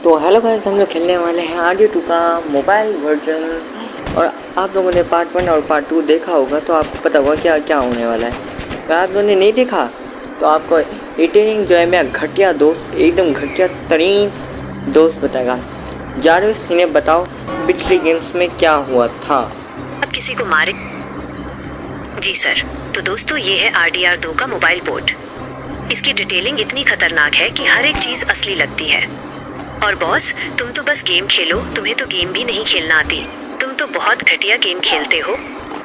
तो hello guys, हम लोग खेलने वाले हैं RDR2 का मोबाइल वर्जन। और आप लोगों ने पार्ट 1 और पार्ट 2 देखा होगा तो आपको पता होगा क्या क्या होने वाला है। अगर आप लोगों ने नहीं देखा तो आपको रिटेनिंग जो है मेरा घटिया दोस्त, एकदम घटिया तरीन दोस्त बताएगा। जारविस, इन्हें बताओ पिछले गेम्स में क्या हुआ था। अब किसी को मारे? जी सर। तो दोस्तों, ये है RDR2 का मोबाइल पोर्ट। इसकी डिटेलिंग इतनी खतरनाक है कि हर एक चीज असली लगती है। और बॉस, तुम तो बस गेम खेलो, तुम्हें तो गेम भी नहीं खेलना आती। तुम तो बहुत घटिया गेम खेलते हो।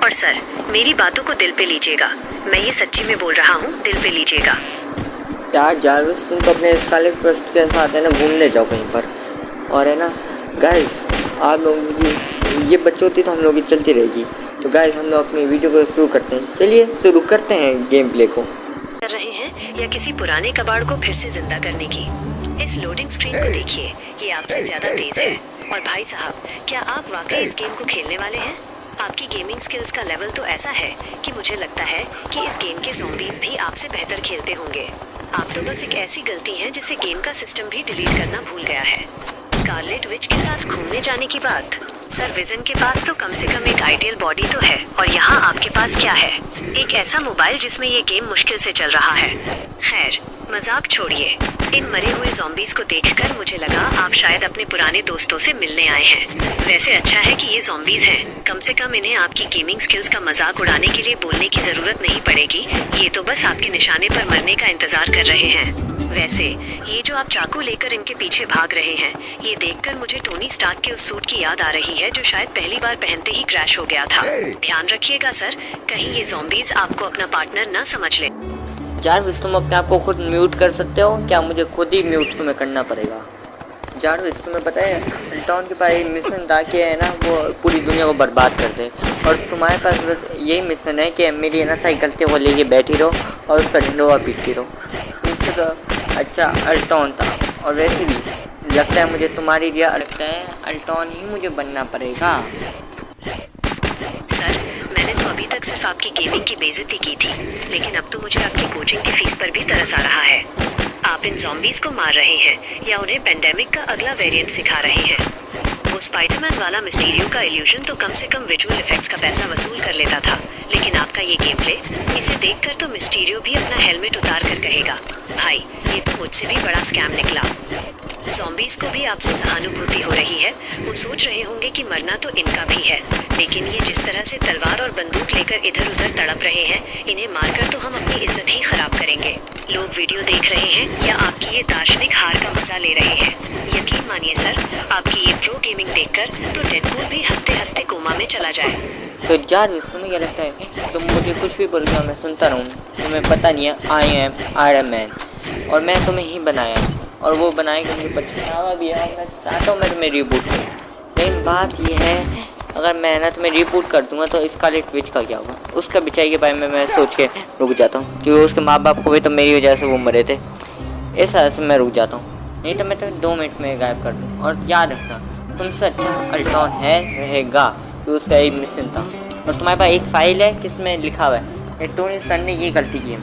और सर, मेरी बातों को दिल पे लीजिएगा, मैं ये सच्ची में बोल रहा हूँ, दिल पे लीजिएगा। यार जारविस, तुम तो अपने स्कारलेट फर्स्ट के साथ है ना घूमने जाओ कहीं पर। और है ना गाइस, आप लोगों की ये बच्चों होती तो हम लोग की चलती रहेगी। तो गाइस, हम लोग अपनी वीडियो को शुरू करते हैं। चलिए शुरू करते हैं गेम प्ले को। कर रहे हैं या किसी पुराने कबाड़ को फिर से जिंदा करने की। इस लोडिंग स्क्रीन को देखिए, ये आपसे ज्यादा तेज है। और भाई साहब, क्या आप वाकई इस गेम को खेलने वाले हैं? आपकी गेमिंग स्किल्स का लेवल तो ऐसा है कि मुझे लगता है कि इस गेम के ज़ॉम्बीज भी आपसे बेहतर खेलते होंगे। आप तो बस एक ऐसी गलती है जिसे गेम का सिस्टम भी डिलीट करना भूल गया है। स्कारलेट विच के साथ घूमने जाने की बात। सर, विजन के पास तो कम से कम एक आइडियल बॉडी तो है, और यहाँ आपके पास क्या है? एक ऐसा मोबाइल जिसमें ये गेम मुश्किल से चल रहा है। खैर, मजाक छोड़िए। इन मरे हुए ज़ॉम्बीज को देखकर मुझे लगा आप शायद अपने पुराने दोस्तों से मिलने आए हैं। वैसे अच्छा है कि ये ज़ॉम्बीज हैं, कम से कम इन्हें आपकी गेमिंग स्किल्स का मजाक उड़ाने के लिए बोलने की जरूरत नहीं पड़ेगी। ये तो बस आपके निशाने पर मरने का इंतजार कर रहे हैं। वैसे ये जो आप चाकू लेकर इनके पीछे भाग रहे हैं, ये देखकर मुझे टोनी स्टार्क के उस सूट की याद आ रही है जो शायद पहली बार पहनते ही क्रैश हो गया था। ध्यान रखिएगा सर, कहीं ये ज़ॉम्बीज आपको अपना पार्टनर न समझ ले। जारविस, तुम अपने आप को खुद म्यूट कर सकते हो क्या? मुझे खुद ही म्यूट तुम्हें करना पड़ेगा। जारविस, तुम्हें पता है अल्टॉन के पास मिशन था कि है ना वो पूरी दुनिया को बर्बाद कर दे, और तुम्हारे पास बस यही मिशन है कि मेरी है ना साइकिल से वो लेके बैठी रहो और उसका ढिंडोरा पीटती रहो। तुमसे तो अच्छा अल्टॉन था। और वैसे भी लगता है मुझे तुम्हारी रिया लगता है अल्टॉन ही मुझे बनना पड़ेगा। सर, मैंने तो अभी तक सिर्फ आपकी गेमिंग की बेइज्जती की थी, लेकिन अब तो मुझे आपकी कोचिंग की फीस पर भी तरस आ रहा है। आप इन ज़ॉम्बीज को मार रहे हैं या उन्हें पेंडेमिक का अगला वेरिएंट सिखा रहे हैं? वो स्पाइडरमैन वाला मिस्टीरियो का इल्यूजन तो कम से कम विजुअल इफेक्ट्स का पैसा वसूल कर लेता था, लेकिन आपका ये गेम प्ले, इसे देखकर तो मिस्टीरियो भी अपना हेलमेट उतार कर कहेगा, भाई ये तो मुझसे भी बड़ा स्कैम निकला। ज़ॉम्बीज को भी आपसे सहानुभूति हो रही है। वो सोच रहे होंगे कि मरना तो इनका भी है, लेकिन ये जिस तरह से तलवार और बंदूक लेकर इधर उधर तड़प रहे हैं, इन्हें मारकर तो हम अपनी इज्जत ही खराब करेंगे। लोग वीडियो देख रहे हैं या आपकी ये दार्शनिक हार का मजा ले रहे हैं? यकीन मानिए सर, आपकी ये प्रो गेमिंग देखकर तो डेडपूल भी हंसते हंसते कोमा में चला जाए। तो जारविस, तुम्हें क्या लगता है तुम मुझे कुछ भी बोल रहे हो मैं सुनता रहूँ? तुम्हें पता नहीं है आई एम आयरन मैन, और मैं तुम्हें ही बनाया, और वो बनाएगा मुझे पछतावा भी है। मैं चाहता हूँ मैं तुम्हें रिबूट करूँ, लेकिन बात यह है अगर मैं ना तुम्हें रिबूट कर दूंगा तो स्कारलेट विच का क्या होगा? उसका बिचाई के बारे में मैं सोच के रुक जाता हूँ, क्योंकि उसके माँ बाप को भी तो मेरी वजह से वो मरे थे। इस तरह से मैं रुक जाता हूँ, नहीं तो मैं तुम्हें 2 मिनट में गायब कर दूँ। और याद रखना, तुमसे अच्छा अल्टॉन है रहेगा, तो उसका एक मिशन था। और तुम्हारे पास एक फाइल है किसमें लिखा हुआ है टोनी सर ने ये गलती की है।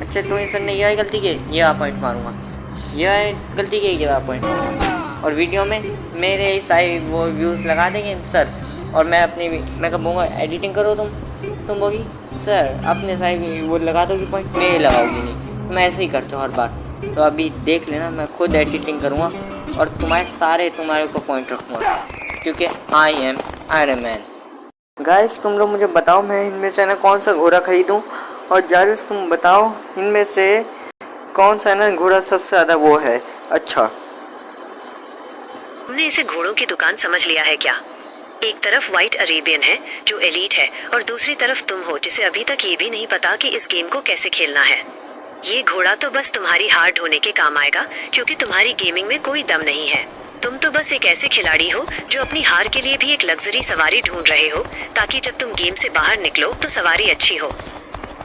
अच्छा, टोनी सर ने यह गलती की, यह पॉइंट मारूंगा, यह गलती की, यह पॉइंट। और वीडियो में मेरे सारे वो व्यूज़ लगा देंगे सर, और मैं कब बोलूँगा एडिटिंग करो तुम बोगी सर अपने सारे वो लगा दोगी पॉइंट, मैं लगाऊंगी नहीं। तो मैं ऐसे ही करता हूँ हर बार। तो अभी देख लेना, मैं खुद एडिटिंग करूँगा और तुम्हारे ऊपर पॉइंट रखूँगा, क्योंकि I am Iron man. Guys, तुम लोग मुझे बताओ मैं इनमें से ना कौन सा घोड़ा खरीदूँ? और जारविस, तुम बताओ इनमें से कौन सा ना घोड़ा सबसे ज़्यादा वो है अच्छा? हमने इसे घोड़ों की दुकान समझ लिया है क्या? एक तरफ व्हाइट अरेबियन है जो एलीट है, और दूसरी तरफ तुम हो जिसे अभी तक ये भी नहीं पता कि इस गेम को कैसे खेलना है। ये घोड़ा तो बस तुम्हारी हार ढोने के काम आएगा, क्योंकि तुम्हारी गेमिंग में कोई दम नहीं है। तुम तो बस एक ऐसे खिलाड़ी हो जो अपनी हार के लिए भी एक लग्जरी सवारी ढूंढ रहे हो, ताकि जब तुम गेम से बाहर निकलो तो सवारी अच्छी हो।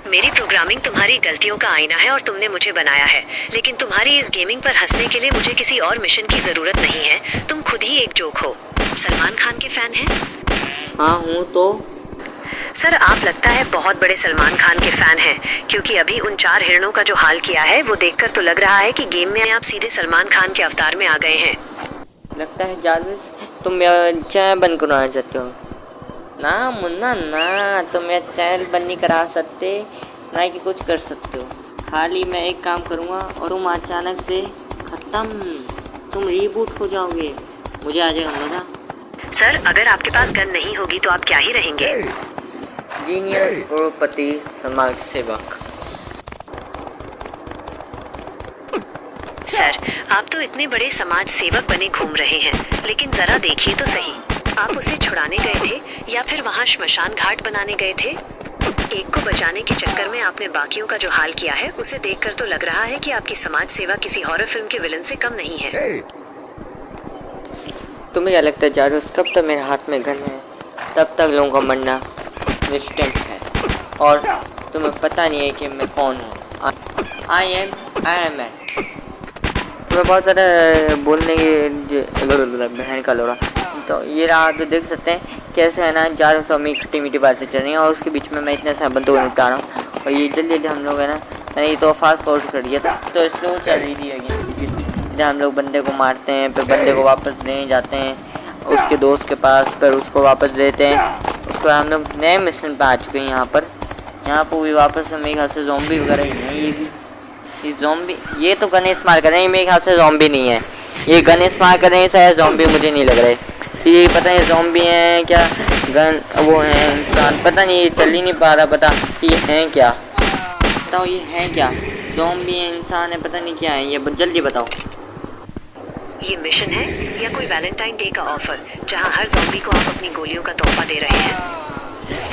मेरी प्रोग्रामिंग तुम्हारी गलतियों का आईना है और तुमने मुझे बनाया है, लेकिन तुम्हारी इस गेमिंग पर हंसने के लिए मुझे किसी और मिशन की जरूरत नहीं है। तुम खुद ही एक जोक हो। सलमान खान के फैन हैं? हाँ हूँ। तो सर, आप लगता है बहुत बड़े सलमान खान के फैन हैं, क्योंकि अभी उन 4 हिरणों का जो हाल किया है वो देखकर तो लग रहा है कि गेम में आप सीधे सलमान खान के अवतार में आ गए हैं। लगता है जारविस तुम मेरा चैनल बंद करवाना चाहते हो। ना मुन्ना ना, तुम मेरा चैनल बंद नहीं करा सकते, ना कि कुछ कर सकते हो। खाली मैं एक काम करूँगा और तुम अचानक से ख़त्म, तुम रीबूट हो जाओगे, मुझे आ जाएगा मज़ा। सर, अगर आपके पास गन नहीं होगी तो आप क्या ही रहेंगे? जीनियस, करोड़पति, समाज सेवक। सर, आप तो इतने बड़े समाज सेवक बने घूम रहे हैं, लेकिन जरा देखिए तो सही, आप उसे छुड़ाने गए थे या फिर वहाँ श्मशान घाट बनाने गए थे? एक को बचाने के चक्कर में आपने बाकियों का जो हाल किया है, उसे देखकर तो लग रहा है कि आपकी समाज सेवा किसी हॉरर फिल्म के विलन से कम नहीं है। तुम्हें क्या लगता है जारविस, कब तक मेरे हाथ में गन है तब तक लोगों का मरना निश्चित है, और तुम्हें पता नहीं है कि मैं कौन हूँ। I am Iron man. तुम्हें बहुत ज़्यादा बोलने की बहन का लोड़ा। तो ये रहा, आप देख सकते हैं कैसे है ना, जारविस और मैं खट्टी मीठी बातें चल रही हैं और उसके बीच में मैं इतने सारे बंदों को निपटा रहा हूँ। और ये जल्दी जल्दी हम लोग है ना, मैंने ये तो फास्ट फॉरवर्ड कर दिया था तो स्लो चल रही थी अगेन। हम लोग बंदे को मारते हैं, फिर बंदे को वापस लेने जाते हैं उसके दोस्त के पास, फिर उसको वापस लेते हैं। उसके बाद हम लोग नए मिशन पे आ चुके हैं। यहाँ पर भी वापस मेरे ख्याल से ज़ॉम्बी वगैरह ही हैं। ये ज़ॉम्बी, ये तो गन इस्तेमाल कर रहे हैं, मेरे ख्याल से ज़ॉम्बी नहीं है, ये गन इस्तेमाल कर रहे हैं शायद, ज़ॉम्बी मुझे नहीं लग रहे। ये पता नहीं ज़ॉम्बी हैं क्या, गन वो हैं इंसान, पता नहीं, ये चल ही नहीं पा रहा, पता ये हैं क्या, बताओ ये हैं क्या, ज़ॉम्बी है इंसान है, पता नहीं क्या है ये, जल्दी बताओ। ये मिशन है या कोई वैलेंटाइन डे का ऑफर, जहां हर ज़ॉम्बी को आप अपनी गोलियों का तोहफा दे रहे हैं?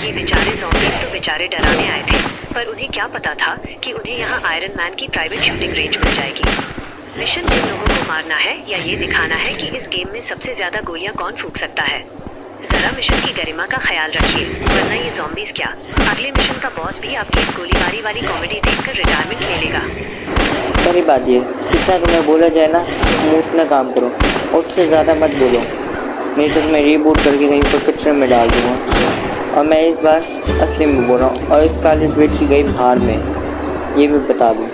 ये बेचारे ज़ॉम्बीज़ तो बेचारे डराने आए थे, पर उन्हें क्या पता था कि उन्हें यहाँ आयरन मैन की प्राइवेट शूटिंग रेंज मिल जाएगी। मिशन इन लोगों को मारना है या ये दिखाना है कि इस गेम में सबसे ज्यादा गोलियां कौन फूंक सकता है? जरा मिशन की गरिमा का ख्याल रखिए, वरना ये ज़ॉम्बीज़ क्या, अगले मिशन का बॉस भी आपकी इस गोलीबारी वाली कॉमेडी देखकर रिटायरमेंट ले लेगा। पहली बात ये, जितना तुम्हें बोला जाए ना तुम उतना काम करो, उससे ज़्यादा मत बोलो, नहीं तो तुम्हें रीबूट करके कहीं पर कचरे में डाल दूँगा। और मैं इस बार असली में बोल रहा हूँ, और स्कारलेट विच गई बाहर में, ये भी बता दूँ।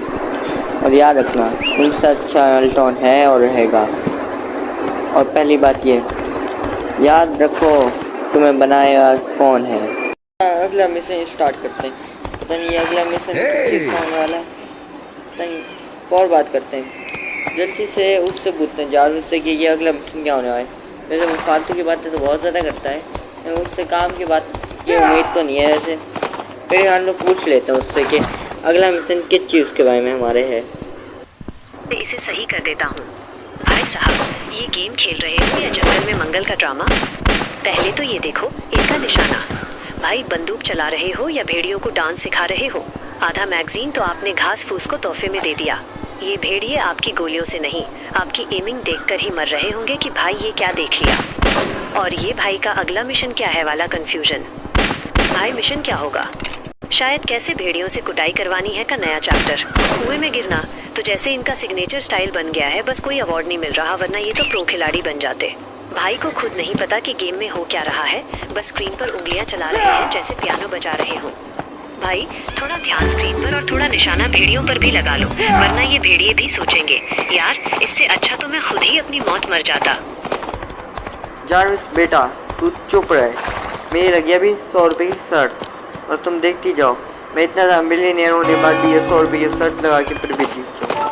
और याद रखना, उनसे अच्छा अल्टॉन है और रहेगा। और पहली बात ये याद रखो, तुम्हें बनाया कौन है। अगला मिशन स्टार्ट करते हैं। पता नहीं ये अगला मिशन किस चीज़ का होने वाला है, पता नहीं, और बात करते हैं जल्दी से, उससे पूछते हैं जारविस से कि ये अगला मिशन क्या होने वाला है। वैसे वो फालतू की बातें तो बहुत ज़्यादा करता है, उससे काम की बात की उम्मीद तो नहीं है। वैसे फिर हम लोग पूछ लेते हैं उससे कि अगला मिशन किस चीज़ के बारे में हमारे है। मैं इसे सही कर देता हूँ। भाई साहब, ये गेम खेल रहे हो या जंगल में मंगल का ड्रामा? पहले तो ये देखो इनका निशाना। भाई, बंदूक चला रहे हो या भेड़ियों को डांस सिखा रहे हो? आधा मैगजीन तो आपने घास फूस को तोहफे में दे दिया। ये भेड़िए आपकी गोलियों से नहीं, आपकी एमिंग देखकर ही मर रहे होंगे कि भाई ये क्या देख लिया। और ये भाई का अगला मिशन क्या है वाला कंफ्यूजन। भाई, मिशन क्या होगा? शायद कैसे भेड़ियों से कुटाई करवानी है का नया चैप्टर। कुएं में गिरना तो जैसे इनका सिग्नेचर स्टाइल बन गया है, बस कोई अवार्ड नहीं मिल रहा, वरना ये तो प्रो खिलाड़ी बन जाते। भाई को खुद नहीं पता कि गेम में हो क्या रहा है, बस स्क्रीन पर उंगलियां चला रहे हैं जैसे पियानो बजा रहे हो। भाई, थोड़ा ध्यान स्क्रीन पर और थोड़ा निशाना भेड़ियों पर भी लगा लो, वरना ये भेड़िए भी सोचेंगे यार इससे अच्छा तो मैं खुद ही अपनी मौत मर जाता। जारविस बेटा, तू चुप रहे, मेरी लगी अभी 100 रुपये की शर्ट, और तुम देखती जाओ, मैं इतना ज़्यादा मिलियनियर होने के बाद भी ये 100 रुपये की शर्ट लगा के फिर भी जीत जाऊँ,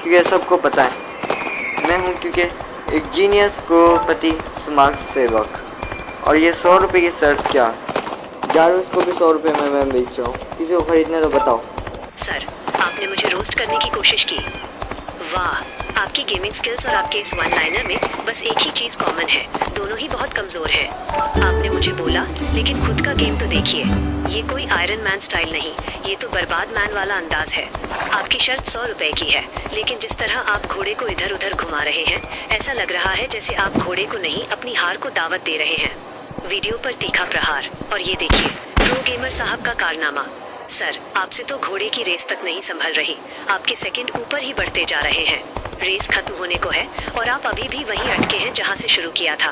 क्योंकि सबको पता है मैं हूँ, क्योंकि एक जीनियस करोड़पति समाज सेवक। और ये 100 रुपये की शर्ट क्या, जारविस को भी 100 रुपये में मैं बेच रहा हूँ, किसी को खरीदना तो बताओ। सर, आपने मुझे रोस्ट करने की कोशिश की। वाह, आपकी गेमिंग स्किल्स और आपके इस वन लाइनर में बस एक ही चीज़ कॉमन है, दोनों ही बहुत कमज़ोर हैं। आपने मुझे बोला, लेकिन खुद का गेम तो देखिए, ये कोई आयरन मैन स्टाइल नहीं, ये तो बर्बाद मैन वाला अंदाज है। आपकी शर्त 100 रुपए की है, लेकिन जिस तरह आप घोड़े को इधर उधर घुमा रहे हैं, ऐसा लग रहा है जैसे आप घोड़े को नहीं अपनी हार को दावत दे रहे हैं। वीडियो पर तीखा प्रहार, और ये देखिए प्रो गेमर साहब का कारनामा। सर, आपसे तो घोड़े की रेस तक नहीं संभल रही, आपके सेकंड ऊपर ही बढ़ते जा रहे हैं। रेस खत्म होने को है और आप अभी भी वहीं अटके हैं जहां से शुरू किया था।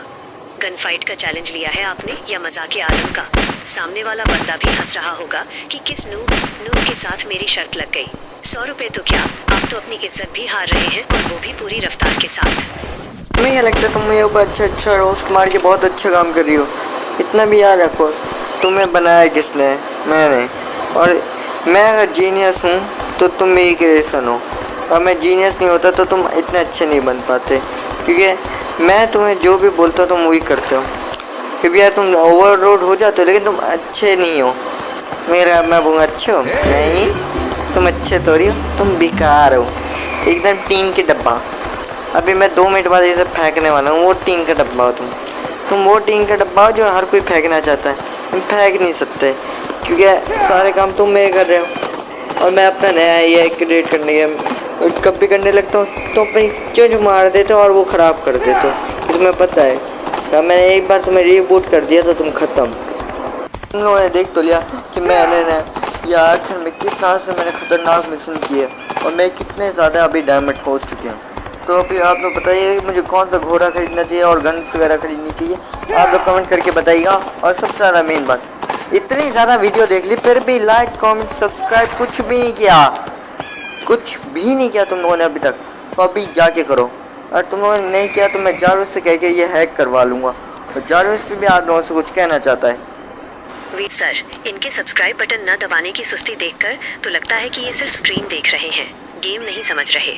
गन फाइट का चैलेंज लिया है आपने या मजाक आलम का? सामने वाला बंदा भी हंस रहा होगा कि किस नूब के साथ मेरी शर्त लग गई। 100 रुपए तो क्या, आप तो अपनी इज्जत भी हार रहे हैं, और वो भी पूरी रफ्तार के साथ। तुम्हें क्या लगता है तुम मेरे ऊपर अच्छा रोस्ट मार के बहुत अच्छा काम कर रही हो? इतना भी याद रखो, तुम्हें बनाया किसने? मैंने। और मैं अगर जीनियस हूँ तो तुम मेरी क्रिएशन हो, और मैं जीनियस नहीं होता तो तुम इतने अच्छे नहीं बन पाते, क्योंकि मैं तुम्हें जो भी बोलता हूँ तुम वही करते हो। फिर भी यार तुम ओवरलोड हो जाते हो, लेकिन तुम अच्छे नहीं हो। मैं बोलूँगा अच्छे हो? नहीं, तुम अच्छे थोड़ी हो, तुम बेकार हो, एकदम टीन के डब्बा। अभी मैं 2 मिनट बाद ये सब फेंकने वाला हूँ। वो टीन का डब्बा हो तुम वो टीन का डब्बा हो जो हर कोई फेंकना चाहता है। तुम फेंक नहीं सकते, क्योंकि सारे काम तुम मैं कर रहे हो, और मैं अपना नया ये क्रिएट करने के कब भी करने लगता हूँ तो अपनी चुंझ मार देते हो और वो ख़राब कर देते हो। तुम्हें पता है, मैंने एक बार तुम्हें रीबूट कर दिया तो तुम ख़त्म। तुम लोगों ने देख तो लिया कि मैंने या आखिर में किस तरह से मैंने ख़तरनाक मिशन किए, और मैं कितने ज़्यादा अभी डैमेज हो चुके हैं। तो अभी आप लोग बताइए मुझे कौन सा घोड़ा खरीदना चाहिए और गन्स वगैरह खरीदनी चाहिए, आप लोग कमेंट करके बताइएगा। और सबसे ज़्यादा मेन बात, इतनी ज़्यादा वीडियो देख ली फिर भी लाइक कमेंट सब्सक्राइब कुछ भी नहीं किया तुम लोगों ने अभी तक, तो अभी जाके करो। और तुम लोगों ने नहीं किया तो मैं जारविस से कह के ये हैक करवा लूँगा, और जारविस पे भी आप लोगों से कुछ कहना चाहता है। वीर सर, इनके सब्सक्राइब बटन न दबाने की सुस्ती देखकर तो लगता है कि ये सिर्फ स्क्रीन देख रहे हैं, गेम नहीं समझ रहे।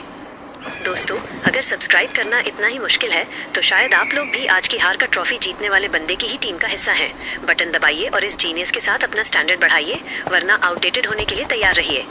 दोस्तों, अगर सब्सक्राइब करना इतना ही मुश्किल है तो शायद आप लोग भी आज की हार का ट्रॉफी जीतने वाले बंदे की ही टीम का हिस्सा हैं। बटन दबाइए और इस जीनियस के साथ अपना स्टैंडर्ड बढ़ाइए, वरना आउटडेटेड होने के लिए तैयार रहिए।